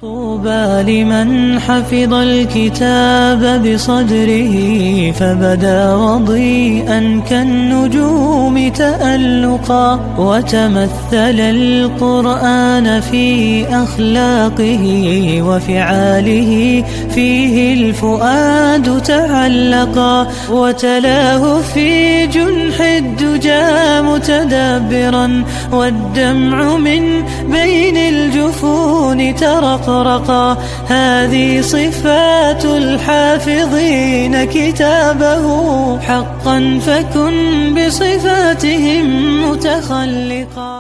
طوبى لمن حفظ الكتاب بصدره فبدا وضيئا كالنجوم تألقا وتمثل القرآن في أخلاقه وفعاله فيه الفؤاد تعلقا وتلاه في جنح الدجى متدبرا والدمع من بين الجفون ترقرقا هذه صفات الحافظين كتابه حقا فكن بصفاتهم متخلقا.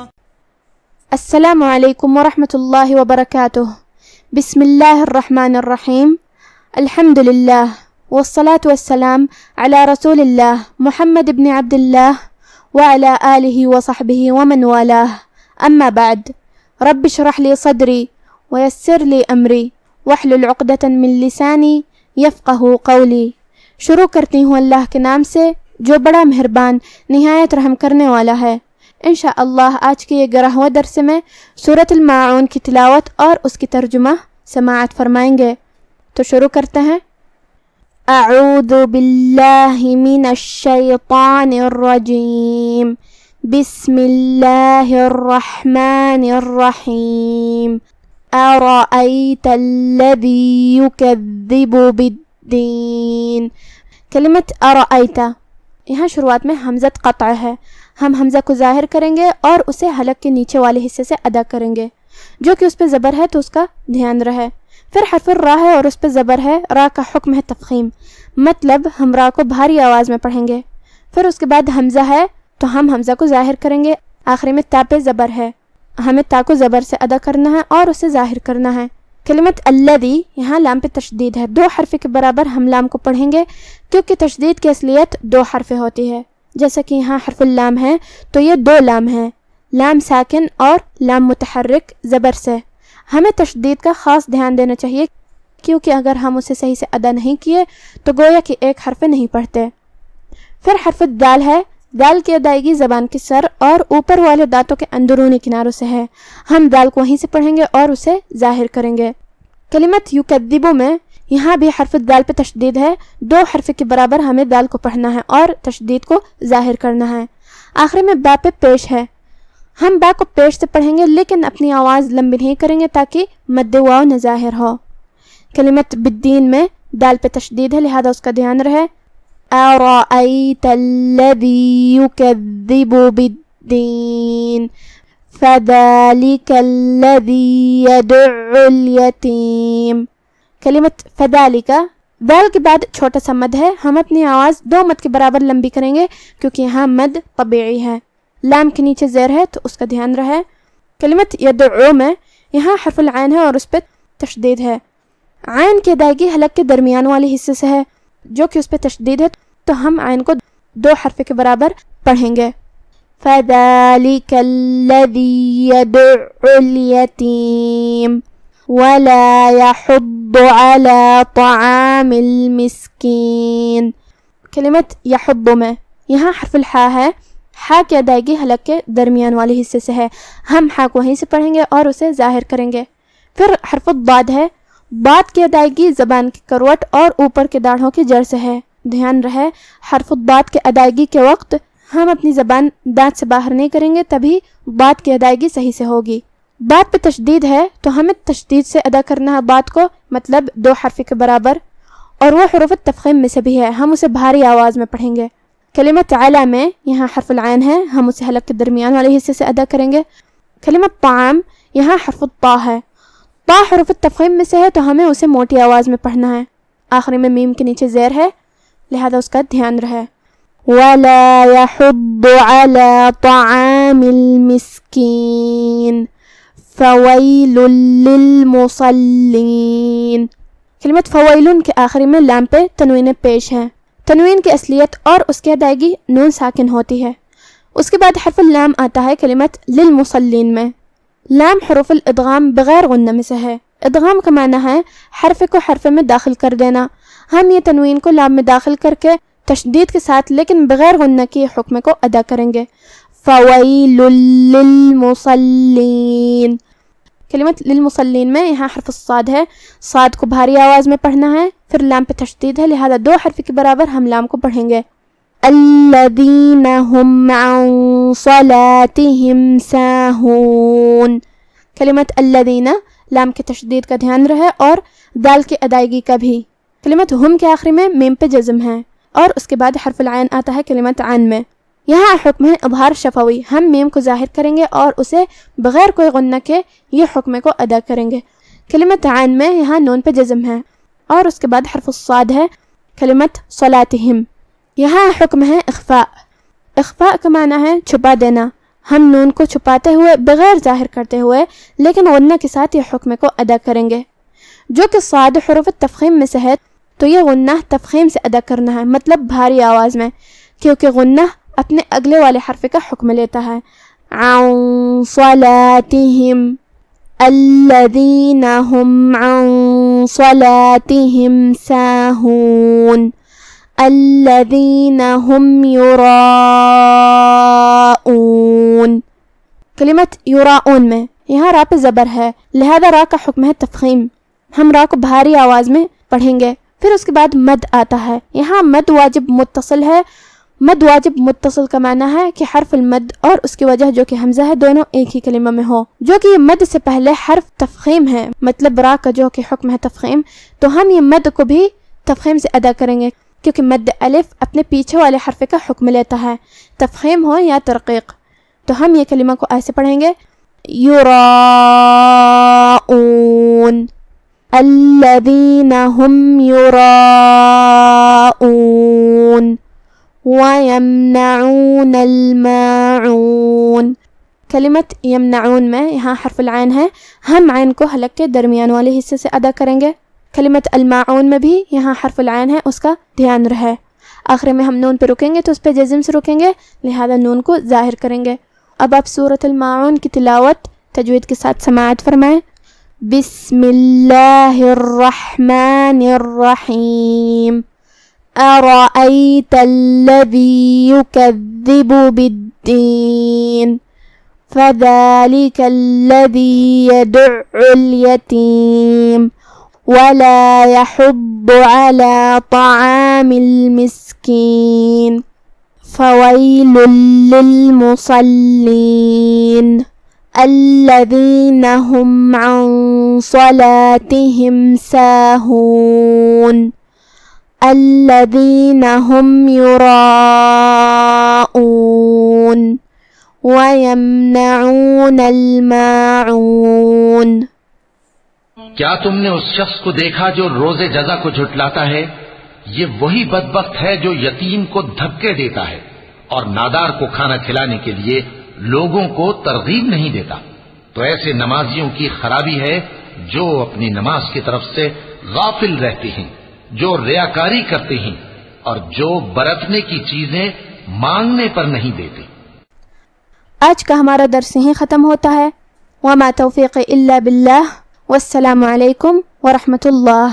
السلام علیکم ورحمۃ اللہ وبرکاتہ. بسم اللہ الرحمن الرحیم. الحمد للہ والصلاة والسلام علی رسول اللہ محمد ابن عبد اللہ وعلی آلہ وصحبہ ومن والاہ. اما بعد، رب اشرح لی صدری ویسر لی امری واحلل عقدۃ من لسانی یفقہ قولی. شروع کرتی ہوں اللہ کے نام سے جو بڑا مہربان نہایت رحم کرنے والا ہے. انشاءاللہ آج کے یہ 11واں درس میں سورۃ الماعون کی تلاوت اور اس کی ترجمہ سماعت فرمائیں گے. تو شروع کرتے ہیں. اعوذ باللہ من الشیطان الرجیم. بسم اللہ الرحمن الرحیم. ارأیت الذی یکذب بالدین. کلمت ارأیت یہاں شروعات میں حمزۃ قطع ہے. ہم حمزہ کو ظاہر کریں گے اور اسے حلق کے نیچے والے حصے سے ادا کریں گے جو کہ اس پہ زبر ہے تو اس کا دھیان رہے. پھر حرف الراء ہے اور اس پہ زبر ہے. راء کا حکم ہے تفخیم، مطلب ہم راء کو بھاری آواز میں پڑھیں گے. پھر اس کے بعد حمزہ ہے تو ہم حمزہ کو ظاہر کریں گے. آخری میں تا پہ زبر ہے، ہمیں تا کو زبر سے ادا کرنا ہے اور اسے ظاہر کرنا ہے. کلمت الذی یہاں لام پہ تشدید ہے. 2 حرف کے برابر ہم لام کو پڑھیں گے کیونکہ تشدید کی اصلیت 2 حرف ہوتی ہے. جیسا کہ یہاں حرف اللام ہے تو یہ 2 لام ہیں، لام ساکن اور لام متحرک زبر سے. ہمیں تشدید کا خاص دھیان دینا چاہیے کیونکہ اگر ہم اسے صحیح سے ادا نہیں کیے تو گویا کہ ایک حرف نہیں پڑھتے. پھر حرف دال ہے. دال کی ادائیگی زبان کے سر اور اوپر والے دانتوں کے اندرونی کناروں سے ہے. ہم دال کو وہیں سے پڑھیں گے اور اسے ظاہر کریں گے. کلمت یکذب میں یہاں بھی حرف دال پہ تشدید ہے. 2 حرف کے برابر ہمیں دال کو پڑھنا ہے اور تشدید کو ظاہر کرنا ہے. آخر میں با پہ پیش ہے. ہم با کو پیش سے پڑھیں گے لیکن اپنی آواز لمبی نہیں کریں گے تاکہ مد واو نہ ظاہر ہو. کلمت بالدین میں دال پہ تشدید ہے لہذا اس کا دھیان رہے. ارأیت الذی یکذب بالدین فذلک الذی یدع الیتیم. کلمت فذلک دال کے بعد چھوٹا سا مد ہے. ہم اپنی آواز 2 مد کے برابر لمبی کریں گے کیونکہ یہاں مد طبیعی ہے. لام کے نیچے زیر ہے تو اس کا دھیان رہے. کلمت یدعو میں یہاں حرف العین ہے اور اس پہ تشدید ہے. عین کی ادائیگی حلق کے درمیان والے حصے سے ہے جو کہ اس پہ تشدید ہے تو ہم عین کو 2 حرف کے برابر پڑھیں گے. فَذَلِكَ الَّذِي يَدُعُّ الْيَتِيمَ وَلَا يَحُضُّ عَلَى طَعَامِ الْمِسْكِينِ. کلمت یحب میں یہاں حرف الحاء ہے. حا کی ادائیگی حلق کے درمیان والے حصے سے ہے. ہم حا کو وہیں سے پڑھیں گے اور اسے ظاہر کریں گے. پھر حرف الضاد ہے. بات کی ادائیگی زبان کی کروٹ اور اوپر کے داڑھوں کی جڑ سے ہے. دھیان رہے حرف الضاد کے ادائیگی کے وقت ہم اپنی زبان دانت سے باہر نہیں کریں گے تبھی بات کی ادائیگی صحیح سے ہوگی. بات پہ تشدید ہے تو ہمیں تشدید سے ادا کرنا ہے بات کو، مطلب 2 حرف کے برابر، اور وہ حروف تفخیم میں سے بھی ہے. ہم اسے بھاری آواز میں پڑھیں گے. کلمت علا میں یہاں حرف العین ہے. ہم اسے حلق کے درمیان والے حصے سے ادا کریں گے. کلمت طعام یہاں حرف الطا ہے. طا حروف تفخیم میں سے ہے تو ہمیں اسے موٹی آواز میں پڑھنا ہے. آخری میں میم کے نیچے زیر ہے لہذا اس کا دھیان رہے. وَلَا يَحُضُّ عَلَى طَعَامِ الْمِسْكِينِ فَوَيْلٌ لِّلْمُصَلِّينَ. کلمت فویلن کے آخری میں لام پہ تنوین پیش ہے. تنوین کی اصلیت اور اس کی ادائیگی نون ساکن ہوتی ہے. اس کے بعد حرف اللام آتا ہے کلمت للمصلین میں. لام حروف الادغام بغیر غنہ میں سے ہے. ادغام کا معنی ہے حرف کو حرف میں داخل کر دینا. ہم یہ تنوین کو لام میں داخل کر کے تشدید کے ساتھ لیکن بغیر غنہ کی حکم کو ادا کریں گے. فویل للمصلین. کلمت للمصلین میں یہاں حرف الصاد ہے، صاد کو بھاری آواز میں پڑھنا ہے، پھر لام پہ تشدید ہے، لہذا 2 حرف کے برابر ہم لام کو پڑھیں گے۔ الذین هم عن صلاتهم ساہون، کلمت الذین لام کے تشدید کا دھیان رہے اور دال کی ادائیگی کا بھی۔ کلمت ہم کے آخری میں میم پہ جزم ہے اور اس کے بعد حرف العین آتا ہے کلمت عن میں۔ یہاں حکم ہے اظہار شفوی، ہم میم کو ظاہر کریں گے اور اسے بغیر کوئی غنہ کے یہ حکم کو ادا کریں گے۔ کلمت عن میں یہاں نون پہ جزم ہے اور اس کے بعد حرف الصاد ہے کلمت صلاتہم۔ یہاں حکم ہے اخفاء، اخفاء کا معنی ہے چھپا دینا، ہم نون کو چھپاتے ہوئے بغیر ظاہر کرتے ہوئے لیکن غنہ کے ساتھ یہ حکم کو ادا کریں گے۔ جو کہ صاد حروف تفخیم میں سے ہے تو یہ غنہ تفخیم سے ادا کرنا ہے، مطلب بھاری آواز میں، کیونکہ غنہ اپنے اگلے والے حرف کا حکم لیتا ہے۔ عن صلاتہم الذین هم عن صلاتہم ساہون الذین هم یراؤون۔ کلمت یراؤون میں یہاں را پہ زبر ہے، لہذا را کا حکم ہے تفخیم، ہم را کو بھاری آواز میں پڑھیں گے۔ پھر اس کے بعد مد آتا ہے، یہاں مد واجب متصل ہے۔ مد واجب متصل کا معنی ہے کہ حرف المد اور اس کی وجہ جو کہ حمزہ ہے دونوں ایک ہی کلمہ میں ہو، جو کہ یہ مد سے پہلے حرف تفخیم ہے، مطلب را کا جو کہ حکم ہے تفخیم، تو ہم یہ مد کو بھی تفخیم سے ادا کریں گے، کیونکہ مد الف اپنے پیچھے والے حرف کا حکم لیتا ہے، تفخیم ہو یا ترقیق۔ تو ہم یہ کلمہ کو ایسے پڑھیں گے، یراؤون الذین هم یراؤون وَيَمْنَعُونَ الْمَاعُونَ۔ کلمت یمنعون میں یہاں حرف العین ہے، ہم عین کو حلق کے درمیان والے حصے سے ادا کریں گے۔ کلمت الماعون میں بھی یہاں حرف العین ہے، اس کا دھیان رہے۔ آخر میں ہم نون پہ رکیں گے تو اس پہ جزم سے رکیں گے، لہذا نون کو ظاہر کریں گے۔ اب آپ سورۃ الماعون کی تلاوت تجوید کے ساتھ سماعت فرمائیں۔ بسم اللہ الرحمن الرحیم۔ أرأيت الذي يكذب بالدين فذلك الذي يدع اليتيم ولا يحض على طعام المسكين فويل للمصلين الذين هم عن صلاتهم ساهون الذين هم يراءون ويمنعون الماعون۔ کیا تم نے اس شخص کو دیکھا جو روز جزا کو جھٹلاتا ہے؟ یہ وہی بدبخت ہے جو یتیم کو دھکے دیتا ہے اور نادار کو کھانا کھلانے کے لیے لوگوں کو ترغیب نہیں دیتا۔ تو ایسے نمازیوں کی خرابی ہے جو اپنی نماز کی طرف سے غافل رہتے ہیں، جو ریاکاری کرتے ہیں اور جو برتنے کی چیزیں مانگنے پر نہیں دیتے۔ آج کا ہمارا درس یہیں ختم ہوتا ہے۔ وما توفیق الا باللہ، والسلام علیکم ورحمۃ اللہ۔